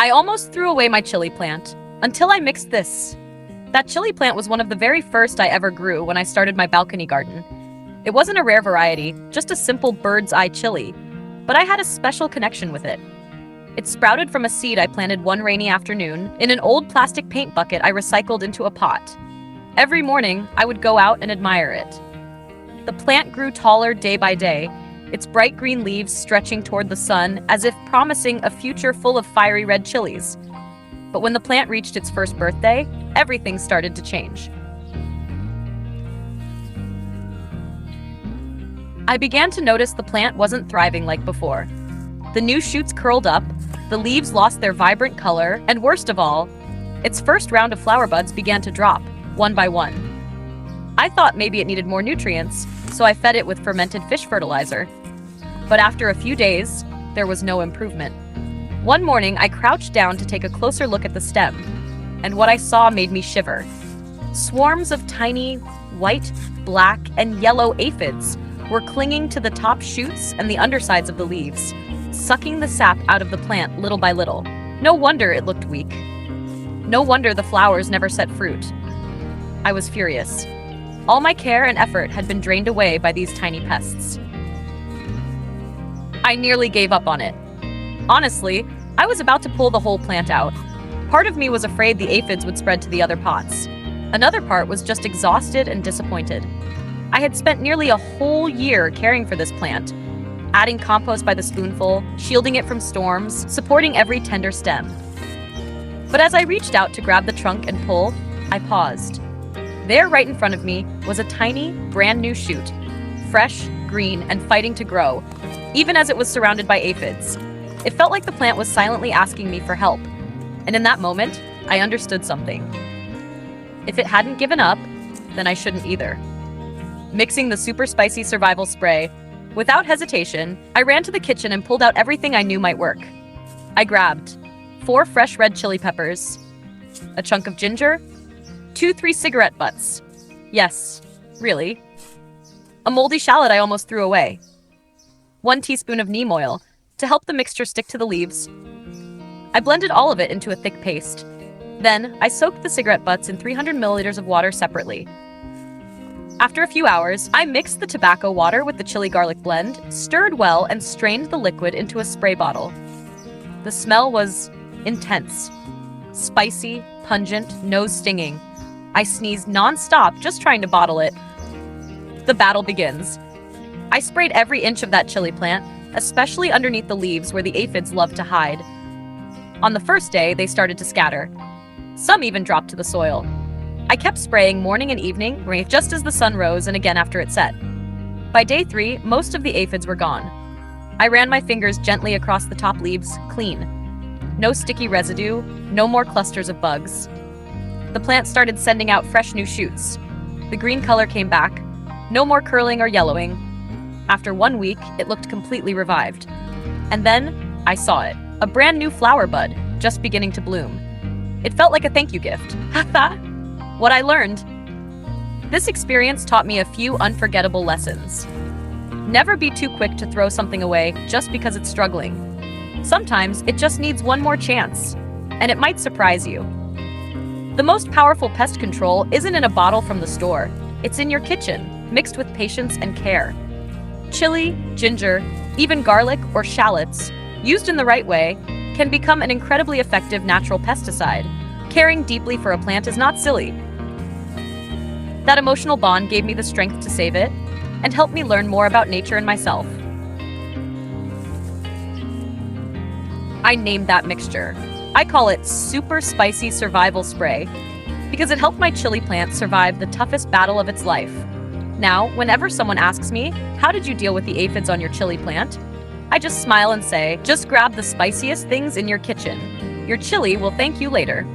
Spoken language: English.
I almost threw away my chili plant until I mixed this. That chili plant was one of the very first I ever grew when I started my balcony garden. It wasn't a rare variety, just a simple bird's eye chili, but I had a special connection with it. It sprouted from a seed I planted one rainy afternoon in an old plastic paint bucket I recycled into a pot. Every morning, I would go out and admire it. The plant grew taller day by day, its bright green leaves stretching toward the sun as if promising a future full of fiery red chilies. But when the plant reached its first birthday, everything started to change. I began to notice the plant wasn't thriving like before. The new shoots curled up, the leaves lost their vibrant color, and worst of all, its first round of flower buds began to drop, one by one. I thought maybe it needed more nutrients, so I fed it with fermented fish fertilizer. But after a few days, there was no improvement. One morning, I crouched down to take a closer look at the stem, and what I saw made me shiver. Swarms of tiny white, black, and yellow aphids were clinging to the top shoots and the undersides of the leaves, sucking the sap out of the plant little by little. No wonder it looked weak. No wonder the flowers never set fruit. I was furious. All my care and effort had been drained away by these tiny pests. I nearly gave up on it. Honestly, I was about to pull the whole plant out. Part of me was afraid the aphids would spread to the other pots. Another part was just exhausted and disappointed. I had spent nearly a whole year caring for this plant, adding compost by the spoonful, shielding it from storms, supporting every tender stem. But as I reached out to grab the trunk and pull, I paused. There, right in front of me, was a tiny, brand new shoot, fresh, green, and fighting to grow, even as it was surrounded by aphids. It felt like the plant was silently asking me for help, and in that moment, I understood something. If it hadn't given up, then I shouldn't either. Mixing the super spicy survival spray, without hesitation, I ran to the kitchen and pulled out everything I knew might work. I grabbed 4 fresh red chili peppers, a chunk of ginger, 2-3 cigarette butts. Yes, really. A moldy shallot I almost threw away. 1 teaspoon of neem oil to help the mixture stick to the leaves. I blended all of it into a thick paste. Then, I soaked the cigarette butts in 300 milliliters of water separately. After a few hours, I mixed the tobacco water with the chili garlic blend, stirred well, and strained the liquid into a spray bottle. The smell was intense. Spicy, pungent, nose-stinging. I sneezed non-stop just trying to bottle it. The battle begins. I sprayed every inch of that chili plant, especially underneath the leaves where the aphids love to hide. On the first day, they started to scatter. Some even dropped to the soil. I kept spraying morning and evening, just as the sun rose and again after it set. By day 3, most of the aphids were gone. I ran my fingers gently across the top leaves, clean. No sticky residue, no more clusters of bugs. The plant started sending out fresh new shoots. The green color came back, no more curling or yellowing. After 1 week, it looked completely revived. And then, I saw it, a brand new flower bud, just beginning to bloom. It felt like a thank you gift. Haha! What I learned. This experience taught me a few unforgettable lessons. Never be too quick to throw something away just because it's struggling. Sometimes it just needs one more chance, and it might surprise you. The most powerful pest control isn't in a bottle from the store. It's in your kitchen, mixed with patience and care. Chili, ginger, even garlic or shallots, used in the right way, can become an incredibly effective natural pesticide. Caring deeply for a plant is not silly. That emotional bond gave me the strength to save it and helped me learn more about nature and myself. I named that mixture. I call it Super Spicy Survival Spray because it helped my chili plant survive the toughest battle of its life. Now, whenever someone asks me, how did you deal with the aphids on your chili plant? I just smile and say, just grab the spiciest things in your kitchen. Your chili will thank you later.